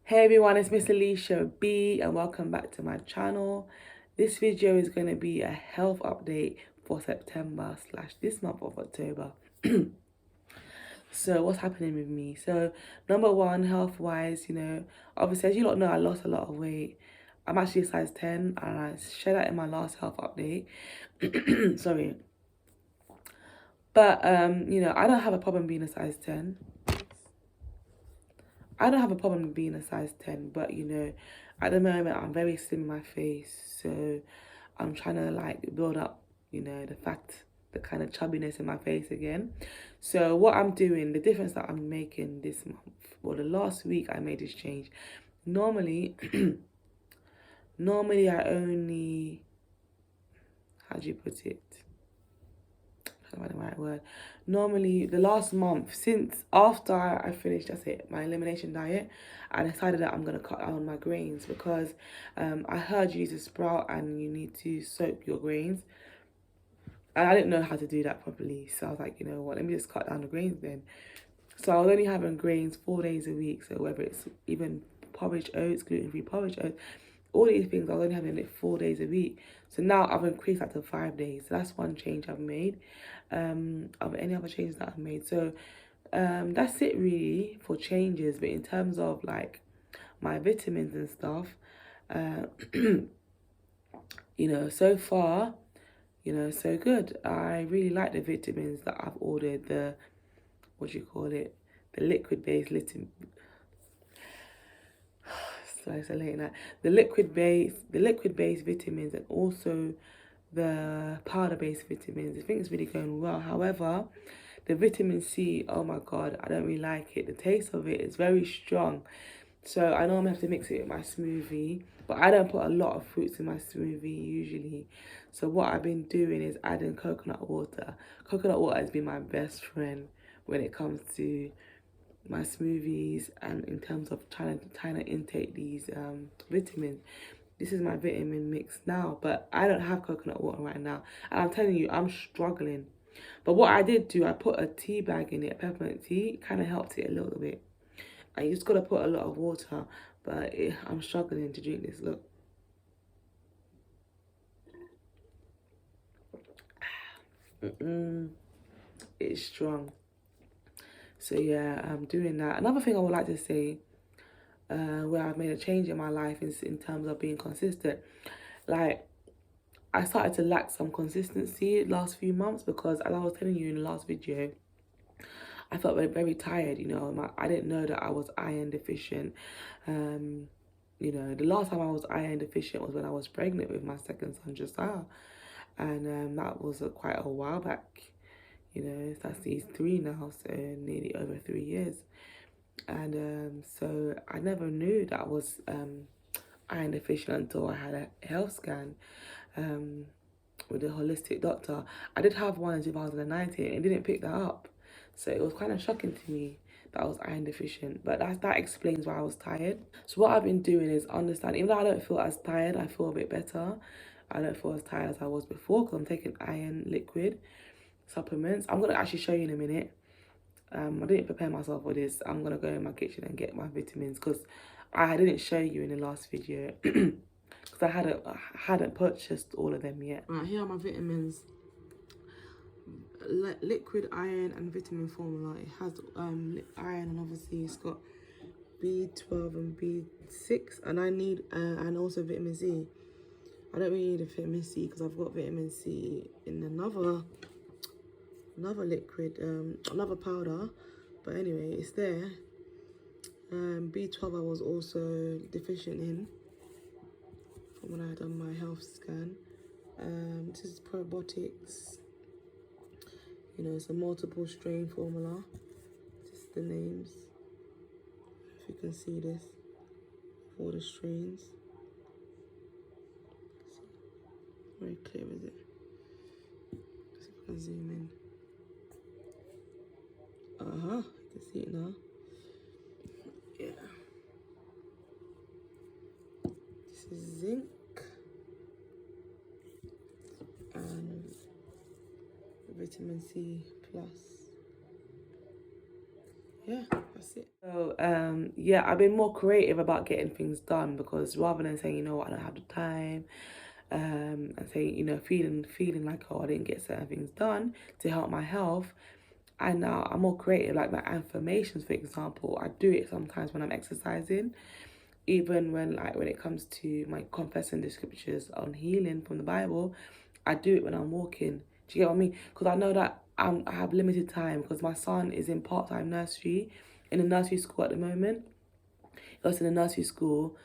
Hey everyone, it's Miss Alicia B and welcome back to my channel. This video is going to be a health update for September slash this month of October. So what's happening with me? So number one, health wise, obviously as you lot know, I lost a lot of weight. I'm actually a size 10 and I shared that in my last health update. Sorry. But I don't have a problem being a size 10. I don't have a problem being a size 10, but at the moment I'm very slim in my face, so I'm trying to like build up, the kind of chubbiness in my face again. So what I'm doing, the difference that I'm making this month, or the last week I made this change. Normally, normally I only, how do you put it? The right word. Normally, the last month, since after I finished, that's it, my elimination diet, I decided that I'm going to cut down on my grains because I heard you need to sprout and you need to soak your grains. And I didn't know how to do that properly. So I was like, you know what, let me just cut down the grains then. So I was only having grains 4 days a week. So whether it's even porridge oats, gluten-free porridge oats, all these things, I was only having it 4 days a week. So now I've increased that to 5 days. So that's one change I've made. Of any other changes that I've made. So that's it really for changes. But in terms of like my vitamins and stuff, so far, so good. I really like the vitamins that I've ordered. The, what do you call it? The liquid-based the liquid-based vitamins and also the powder-based vitamins. I think it's really going well. However, the vitamin C, oh my god, I don't really like it. The taste of it is very strong. So I normally have to mix it with my smoothie, but I don't put a lot of fruits in my smoothie usually. So what I've been doing is adding coconut water. Coconut water has been my best friend when it comes to my smoothies and in terms of trying to intake these vitamins. This is my vitamin mix now, but I don't have coconut water right now. And I'm telling you, I'm struggling. But what I did do, I put a tea bag in it, peppermint tea. It kind of helped it a little bit. And you just got to put a lot of water. But I'm struggling to drink this. Look. It's strong. So yeah, I'm doing that. Another thing I would like to say, where I've made a change in my life is in terms of being consistent. Like, I started to lack some consistency last few months because, as I was telling you in the last video, I felt very, very tired. I didn't know that I was iron deficient. The last time I was iron deficient was when I was pregnant with my second son, Josiah. And that was quite a while back. That's he's 3 now, so nearly over 3 years. And so I never knew that I was iron deficient until I had a health scan with a holistic doctor. I did have one in 2019 and didn't pick that up. So it was kind of shocking to me that I was iron deficient. But that explains why I was tired. So what I've been doing is understanding, even though I don't feel as tired, I feel a bit better. I don't feel as tired as I was before because I'm taking iron liquid supplements. I'm going to actually show you in a minute. I didn't prepare myself for this. I'm going to go in my kitchen and get my vitamins because I didn't show you in the last video because I hadn't purchased all of them yet. Right, here are my vitamins. Liquid iron and vitamin formula. It has iron and obviously it's got B12 and B6 and I need and also vitamin C. I don't really need a vitamin C because I've got vitamin C in another liquid, another powder, but anyway, it's there. B12 I was also deficient in from when I had done my health scan. This is probiotics. It's a multiple strain formula. Just the names. If you can see this, all the strains. Very clear, is it? See if I can zoom in. You can see it now. Yeah. This is zinc and vitamin C plus. Yeah, that's it. So yeah, I've been more creative about getting things done, because rather than saying, you know what, I don't have the time, and saying, you know, feeling like, oh, I didn't get certain things done to help my health, and now I'm more creative. Like my affirmations, for example, I do it sometimes when I'm exercising, even when it comes to my confessing the scriptures on healing from the Bible. I do it when I'm walking. Do you get what I mean? Because I know that I have limited time, because my son is in part-time nursery, in a nursery school at the moment. He goes to the nursery school,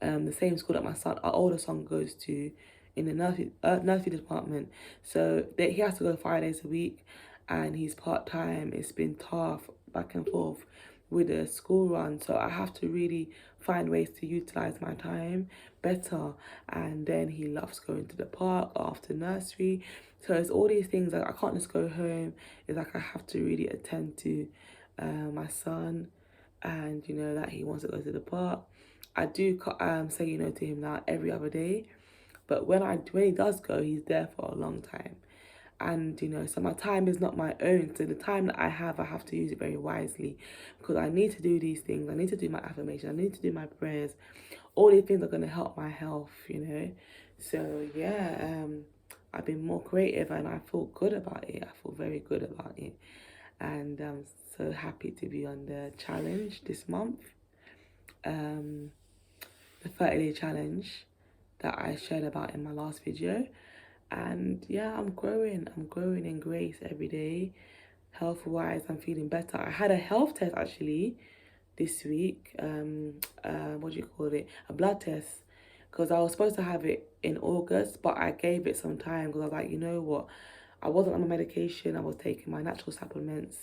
the same school that our older son goes to, in the nursery department. So he has to go 5 days a week, and he's part time. It's been tough back and forth with the school run, so I have to really find ways to utilize my time better. And then he loves going to the park after nursery, so it's all these things that I can't just go home. It's like I have to really attend to my son, and you know that he wants to go to the park. I do say, you know, to him now every other day, but when he does go, he's there for a long time. And you know, so my time is not my own, so the time that I have to use it very wisely, because I need to do these things. I need to do my affirmation, I need to do my prayers. All these things are going to help my health, you know. So yeah, I've been more creative, and I feel good about it. I feel very good about it, and I'm so happy to be on the challenge this month, the 30-day challenge that I shared about in my last video. And yeah, I'm growing in grace every day. Health wise, I'm feeling better. I had a health test actually this week. What do you call it, a blood test, because I was supposed to have it in August, but I gave it some time, because I was like, you know what, I wasn't on my medication, I was taking my natural supplements,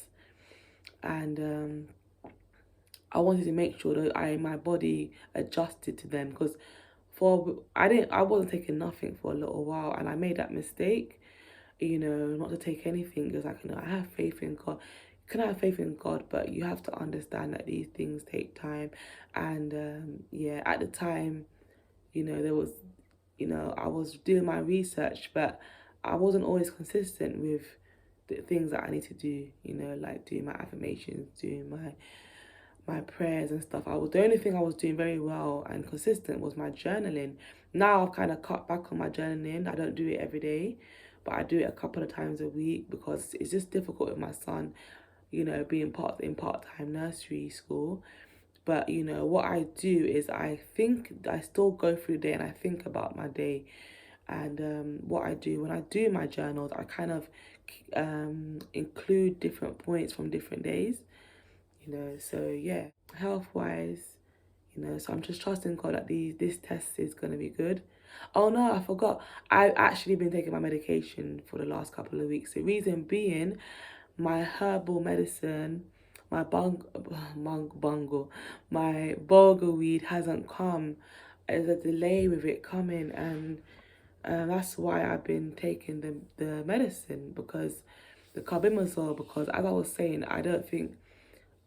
and I wanted to make sure that my body adjusted to them, because I wasn't taking nothing for a little while, and I made that mistake, you know, not to take anything, because like, you know, I have faith in God. You can have faith in God, but you have to understand that these things take time. And yeah, at the time, you know, I was doing my research, but I wasn't always consistent with the things that I need to do, you know, like doing my affirmations, doing my prayers and stuff. The only thing I was doing very well and consistent was my journaling. Now I've kind of cut back on my journaling. I don't do it every day, but I do it a couple of times a week, because it's just difficult with my son, you know, being in part-time nursery school. But you know what I do is I still go through the day and I think about my day. And what I do when I do my journals, I kind of include different points from different days, you know. So yeah, health wise, you know, so I'm just trusting God that this test is going to be good. Oh no, I forgot, I've actually been taking my medication for the last couple of weeks. The reason being, my herbal medicine, my my bulgur weed hasn't come. There's a delay with it coming, and that's why I've been taking the medicine, because the carbimazole, because as I was saying, I don't think,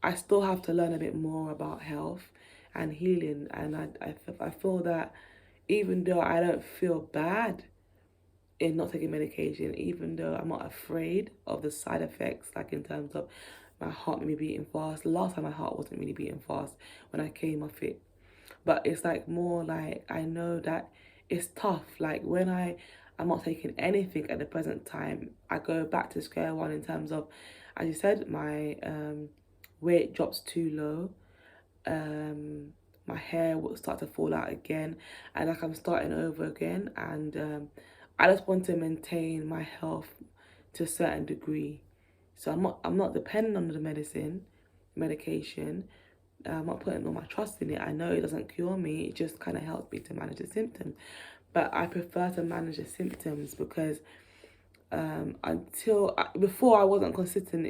I still have to learn a bit more about health and healing. And I feel that even though I don't feel bad in not taking medication, even though I'm not afraid of the side effects, like in terms of my heart maybe beating fast. Last time my heart wasn't really beating fast when I came off it. But it's like more like, I know that it's tough. Like when I'm not taking anything at the present time, I go back to square one in terms of, as you said, my weight drops too low. My hair will start to fall out again, and like I'm starting over again. And I just want to maintain my health to a certain degree. So I'm not dependent on the medication. I'm not putting all my trust in it. I know it doesn't cure me. It just kind of helps me to manage the symptoms. But I prefer to manage the symptoms, because before, I wasn't consistent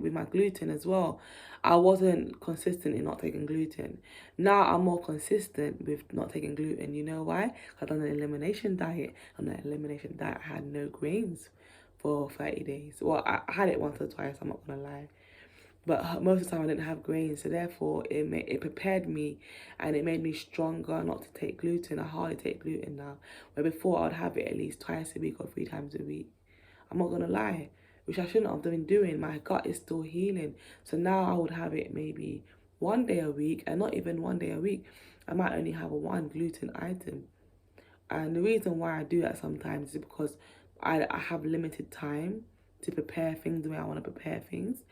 with my gluten as well. I wasn't consistent in not taking gluten. Now I'm more consistent with not taking gluten. You know why? I've done an elimination diet. On that elimination diet, I had no grains for 30 days. Well, I had it once or twice, I'm not gonna lie, but most of the time I didn't have grains, so therefore it prepared me, and it made me stronger not to take gluten. I hardly take gluten now, where before I'd have it at least twice a week or 3 times a week. I'm not gonna lie, which I shouldn't have been doing. My gut is still healing, so now I would have it maybe one day a week, and not even one day a week. I might only have one gluten item. And the reason why I do that sometimes is because I have limited time to prepare things the way I want to prepare things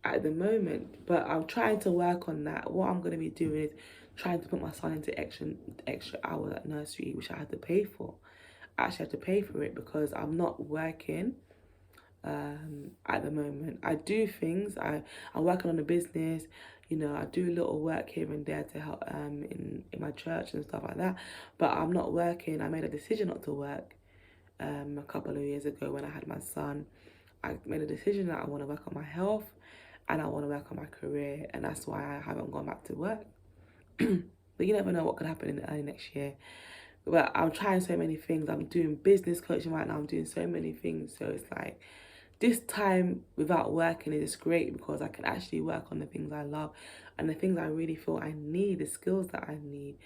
at the moment. But I'm trying to work on that. What I'm going to be doing is trying to put my son into extra hours at nursery, which I had to pay for. I actually had to pay for it because I'm not working at the moment. I do things. I'm working on a business. You know, I do a little work here and there to help in my church and stuff like that. But I'm not working. I made a decision not to work a couple of years ago when I had my son. I made a decision that I want to work on my health and I want to work on my career, and that's why I haven't gone back to work. But you never know what could happen in the early next year. But I'm trying so many things. I'm doing business coaching right now. I'm doing so many things. So it's like this time without working is great because I can actually work on the things I love and the things I really feel I need, the skills that I need,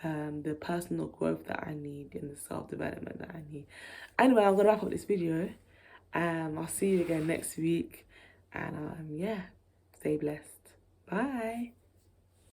the personal growth that I need, and the self-development that I need. Anyway, I'm gonna wrap up this video. I'll see you again next week, and yeah, stay blessed. Bye.